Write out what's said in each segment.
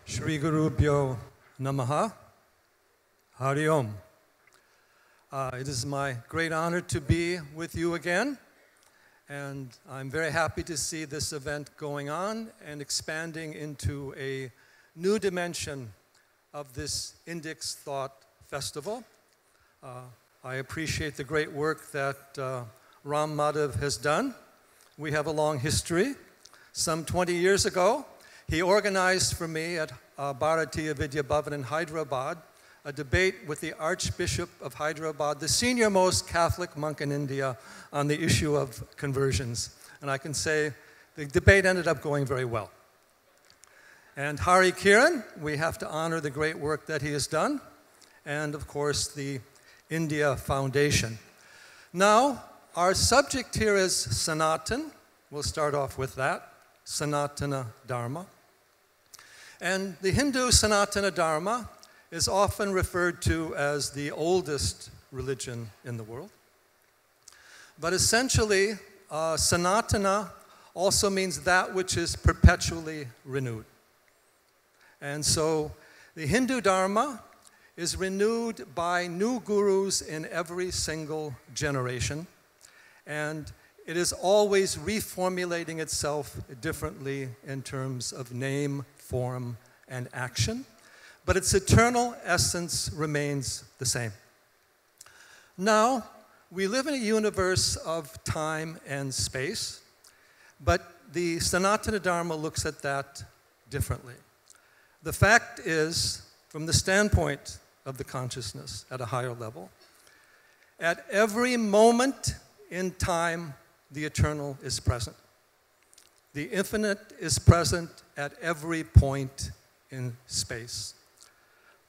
Shri Gurubhyo Namaha. Hari Om. It is my great honor to be with you again, and I'm very happy to see this event going on and expanding into a new dimension of this Indic Thought Festival. I appreciate the great work that Ram Madhav has done. We have a long history. Some 20 years ago, he organized for me at Bharatiya Vidya Bhavan in Hyderabad a debate with the Archbishop of Hyderabad, the senior-most Catholic monk in India, on the issue of conversions. And I can say the debate ended up going very well. And Hari Kiran, we have to honor the great work that he has done, and of course the India Foundation. Now, our subject here is Sanatan. We'll start off with that, Sanatana Dharma. And the Hindu Sanatana Dharma is often referred to as the oldest religion in the world. But essentially, Sanatana also means that which is perpetually renewed. And so the Hindu Dharma is renewed by new gurus in every single generation, and it is always reformulating itself differently in terms of name, form, and action, but its eternal essence remains the same. Now, we live in a universe of time and space, but the Sanatana Dharma looks at that differently. The fact is, from the standpoint of the consciousness at a higher level, at every moment in time, the eternal is present. The infinite is present at every point in space.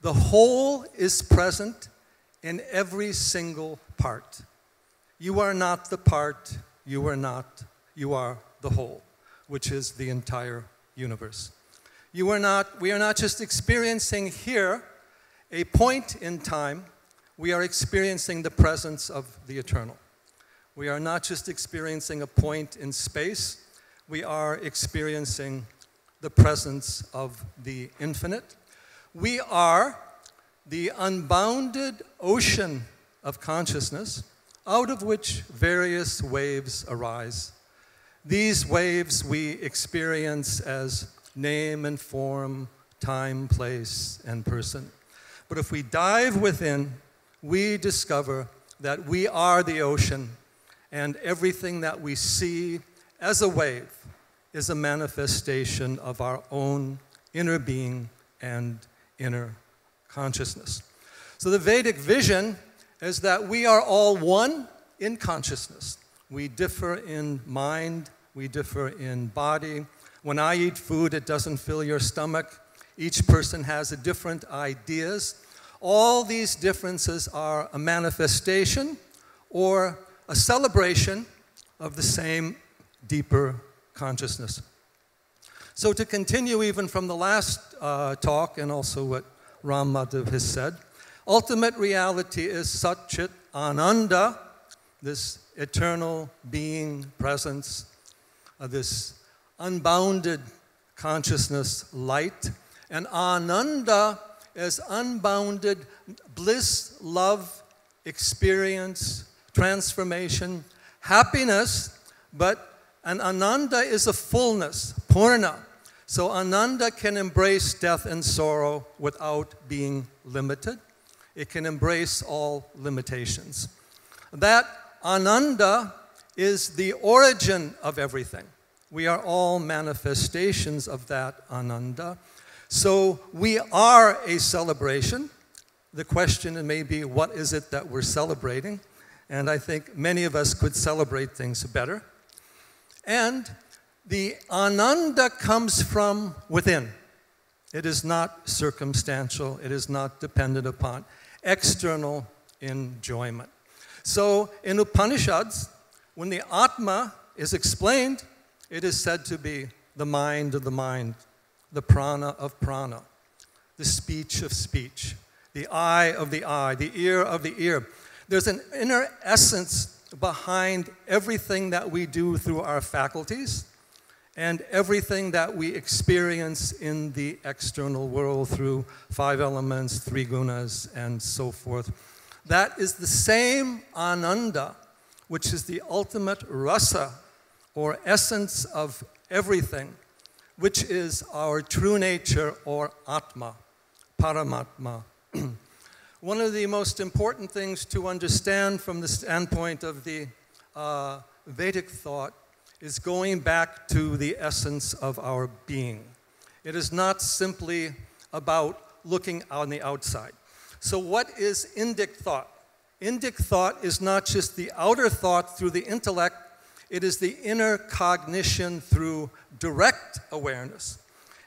The whole is present in every single part. You are not the part, you are the whole, which is the entire universe. We are not just experiencing here a point in time, we are experiencing the presence of the eternal. We are not just experiencing a point in space, we are experiencing the presence of the infinite. We are the unbounded ocean of consciousness out of which various waves arise. These waves we experience as name and form, time, place, and person. But if we dive within, we discover that we are the ocean, and everything that we see as a wave is a manifestation of our own inner being and inner consciousness. So the Vedic vision is that we are all one in consciousness. We differ in mind, we differ in body. When I eat food, it doesn't fill your stomach. Each person has a different ideas. All these differences are a manifestation or a celebration of the same deeper consciousness. So to continue even from the last talk and also what Ram Madhav has said, ultimate reality is Satchit Ananda, this eternal being presence, this unbounded consciousness light, and Ananda is unbounded bliss, love, experience, transformation, happiness, but an Ananda is a fullness, Purna. So Ananda can embrace death and sorrow without being limited. It can embrace all limitations. That Ananda is the origin of everything. We are all manifestations of that Ananda. So we are a celebration. The question may be, what is it that we're celebrating? And I think many of us could celebrate things better. And the Ananda comes from within. It is not circumstantial. It is not dependent upon external enjoyment. So in Upanishads, when the Atma is explained, it is said to be the mind of the mind, the prana of prana, the speech of speech, the eye of the eye, the ear of the ear. There's an inner essence behind everything that we do through our faculties, and everything that we experience in the external world through 5 elements, 3 gunas, and so forth. That is the same ananda, which is the ultimate rasa, or essence of everything, which is our true nature, or atma, paramatma. One of the most important things to understand from the standpoint of the Vedic thought is going back to the essence of our being. It is not simply about looking on the outside. So what is Indic thought? Indic thought is not just the outer thought through the intellect, it is the inner cognition through direct awareness.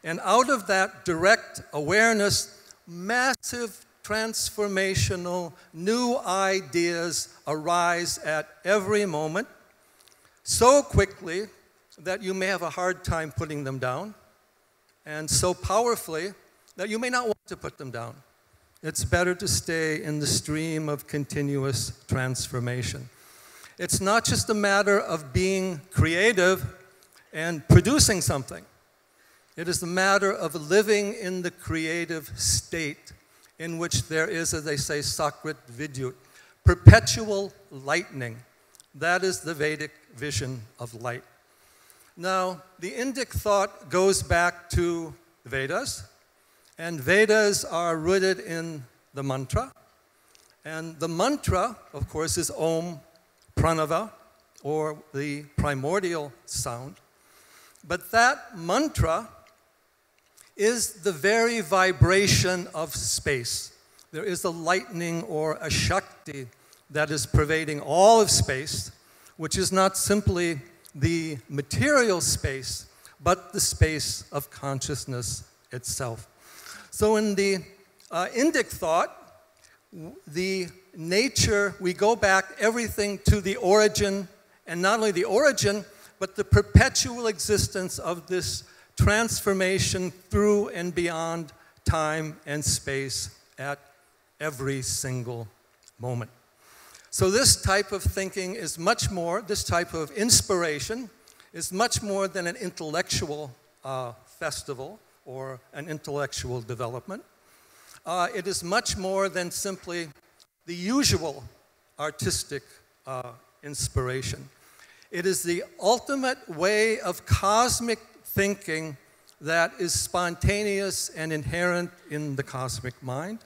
And out of that direct awareness, massive transformational new ideas arise at every moment, so quickly that you may have a hard time putting them down, and so powerfully that you may not want to put them down. It's better to stay in the stream of continuous transformation. It's not just a matter of being creative and producing something. It is the matter of living in the creative state in which there is, as they say, sakrit vidyut, perpetual lightning. That is the Vedic vision of light. Now, the Indic thought goes back to the Vedas, and Vedas are rooted in the mantra. And the mantra, of course, is Om Pranava, or the primordial sound. But that mantra is the very vibration of space. There is a lightning or a Shakti that is pervading all of space, which is not simply the material space, but the space of consciousness itself. So in the Indic thought, the nature, we go back everything to the origin, and not only the origin, but the perpetual existence of this transformation through and beyond time and space at every single moment. So this type of thinking is much more, this type of inspiration is much more than an intellectual festival or an intellectual development. It is much more than simply the usual artistic inspiration. It is the ultimate way of cosmic thinking that is spontaneous and inherent in the cosmic mind.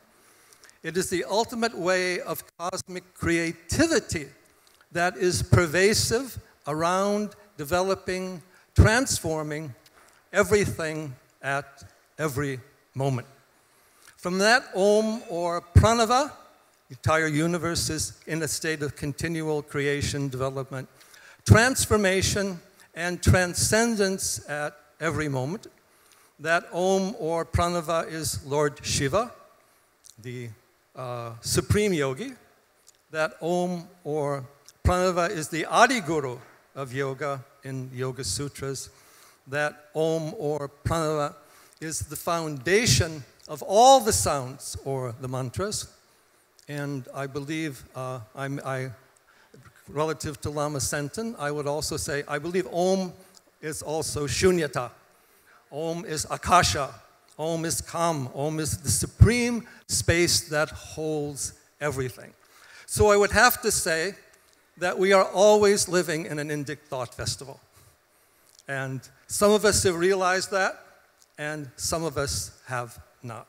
It is the ultimate way of cosmic creativity that is pervasive around developing, transforming everything at every moment. From that Om or Pranava, the entire universe is in a state of continual creation, development, transformation, and transcendence at every moment. That Om or Pranava is Lord Shiva, the Supreme Yogi. That Om or Pranava is the Adi Guru of yoga in Yoga Sutras. That Om or Pranava is the foundation of all the sounds or the mantras. And I believe, relative to Lama Senton, I would also say, I believe Om is also Shunyata. Om is Akasha. Om is Kam. Om is the supreme space that holds everything. So I would have to say that we are always living in an Indic thought festival. And some of us have realized that, and some of us have not.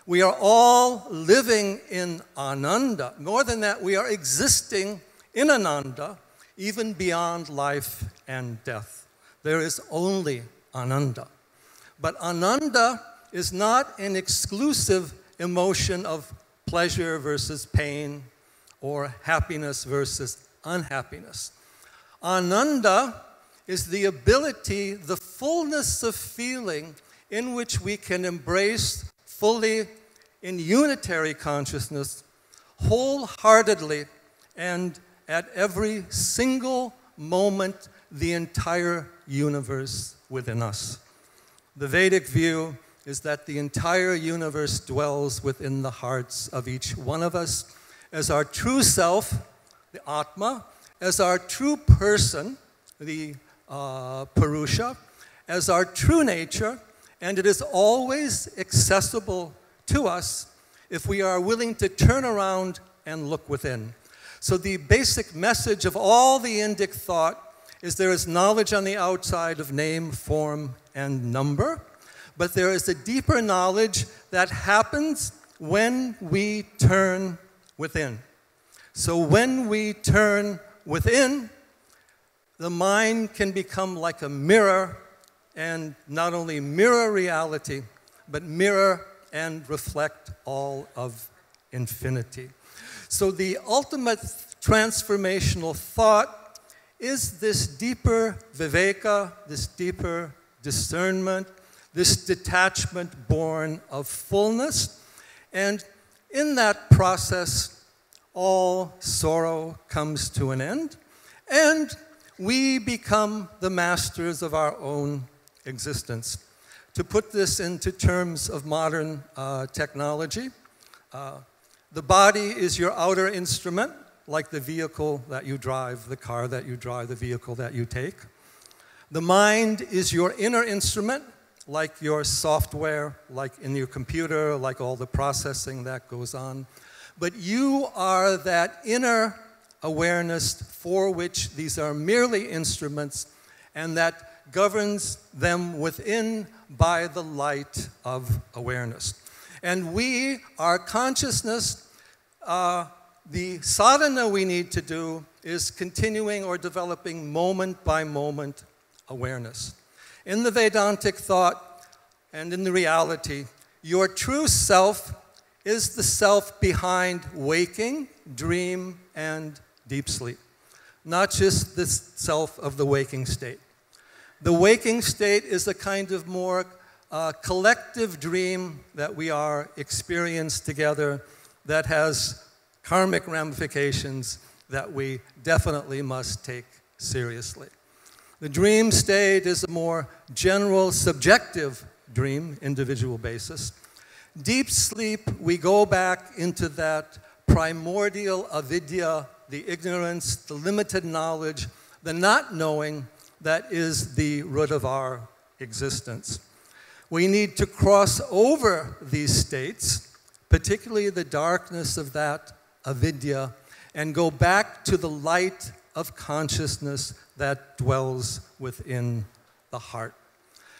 We are all living in Ananda. More than that, we are existing in Ananda, even beyond life and death. There is only Ananda. But Ananda is not an exclusive emotion of pleasure versus pain or happiness versus unhappiness. Ananda is the ability, the fullness of feeling in which we can embrace fully in unitary consciousness, wholeheartedly, and at every single moment, the entire universe within us. The Vedic view is that the entire universe dwells within the hearts of each one of us as our true self, the Atma, as our true person, the Purusha, as our true nature, and it is always accessible to us if we are willing to turn around and look within. So the basic message of all the Indic thought is there is knowledge on the outside of name, form, and number, but there is a deeper knowledge that happens when we turn within. So when we turn within, the mind can become like a mirror, and not only mirror reality, but mirror and reflect all of infinity. So the ultimate transformational thought is this deeper viveka, this deeper discernment, this detachment born of fullness. And in that process, all sorrow comes to an end, and we become the masters of our own existence. To put this into terms of modern technology, the body is your outer instrument, like the vehicle that you drive, the car that you drive, the vehicle that you take. The mind is your inner instrument, like your software, like in your computer, like all the processing that goes on. But you are that inner awareness for which these are merely instruments, and that governs them within by the light of awareness. And we, our consciousness, the sadhana we need to do is continuing or developing moment by moment awareness. In the Vedantic thought and in the reality, your true self is the self behind waking, dream, and deep sleep, not just the self of the waking state. The waking state is a kind of more collective dream that we are experiencing together that has karmic ramifications that we definitely must take seriously. The dream state is a more general, subjective dream, individual basis. Deep sleep, we go back into that primordial avidya, the ignorance, the limited knowledge, the not knowing that is the root of our existence. We need to cross over these states, particularly the darkness of that avidya, and go back to the light of consciousness that dwells within the heart.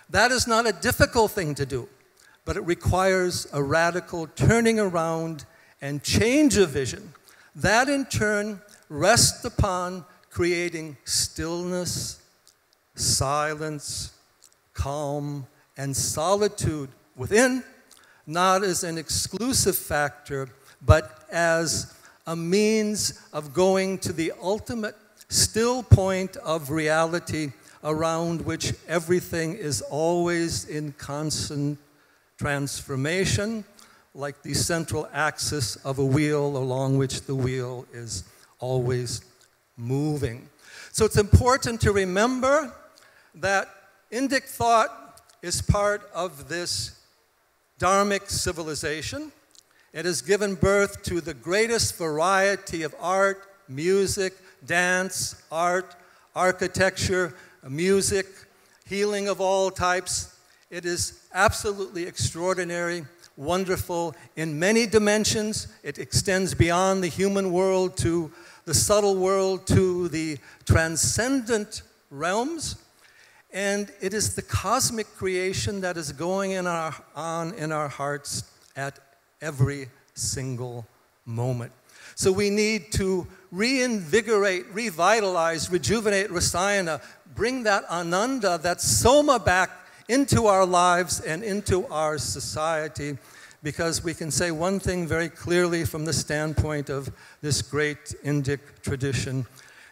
That is not a difficult thing to do, but it requires a radical turning around and change of vision. That in turn rests upon creating stillness, silence, calm, and solitude within, not as an exclusive factor, but as a means of going to the ultimate still point of reality around which everything is always in constant transformation, like the central axis of a wheel along which the wheel is always moving. So it's important to remember that Indic thought is part of this dharmic civilization. It has given birth to the greatest variety of art, music, dance, art, architecture, music, healing of all types. It is absolutely extraordinary, wonderful in many dimensions. It extends beyond the human world to the subtle world, to the transcendent realms. And it is the cosmic creation that is going on in our hearts at every single moment. So we need to reinvigorate, revitalize, rejuvenate Rasayana, bring that Ananda, that Soma back into our lives and into our society, because we can say one thing very clearly from the standpoint of this great Indic tradition.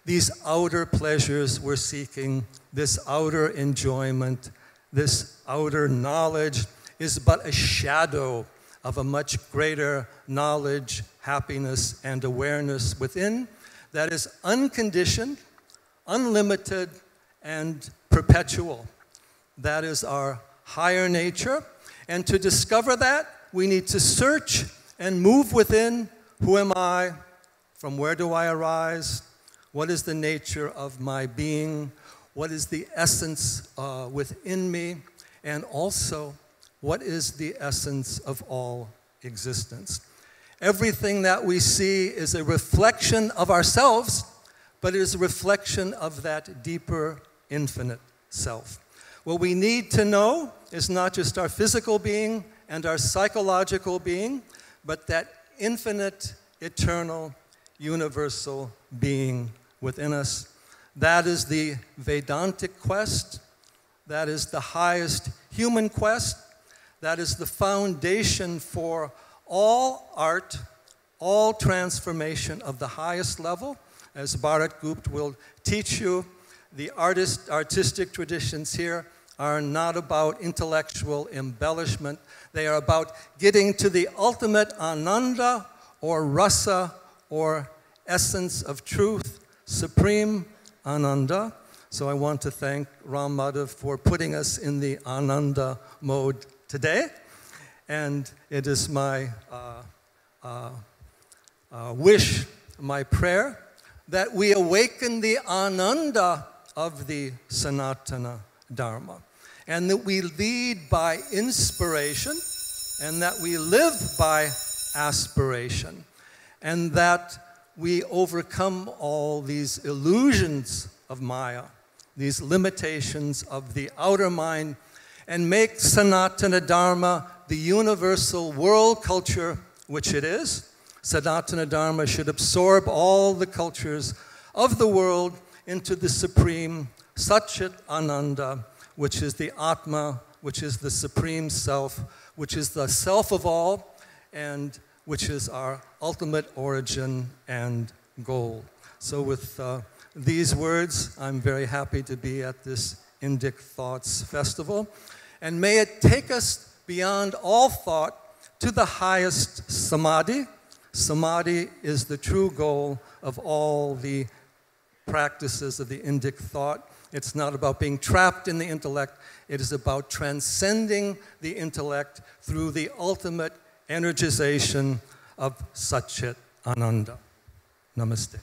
These outer pleasures we're seeking, this outer enjoyment, this outer knowledge is but a shadow of a much greater knowledge, happiness, and awareness within that is unconditioned, unlimited, and perpetual. That is our higher nature. And to discover that, we need to search and move within. Who am I? From where do I arise? What is the nature of my being? what is the essence within me, and also what is the essence of all existence. Everything that we see is a reflection of ourselves, but it is a reflection of that deeper, infinite self. What we need to know is not just our physical being and our psychological being, but that infinite, eternal, universal being within us. That is the Vedantic quest. That is the highest human quest. That is the foundation for all art, all transformation of the highest level. As Bharat Gupta will teach you, the artistic traditions here are not about intellectual embellishment. They are about getting to the ultimate ananda or rasa or essence of truth, supreme ananda. So I want to thank Ram Madhav for putting us in the ananda mode today. And it is my wish, my prayer, that we awaken the ananda of the Sanatana Dharma, and that we lead by inspiration, and that we live by aspiration, and that we overcome all these illusions of Maya, these limitations of the outer mind, and make Sanatana Dharma the universal world culture which it is. Sanatana Dharma should absorb all the cultures of the world into the supreme Satchit Ananda, which is the Atma, which is the supreme self, which is the self of all, and which is our ultimate origin and goal. So with these words, I'm very happy to be at this Indic Thoughts Festival. And may it take us beyond all thought to the highest samadhi. Samadhi is the true goal of all the practices of the Indic thought. It's not about being trapped in the intellect. It is about transcending the intellect through the ultimate energization of Satchit Ananda. Namaste.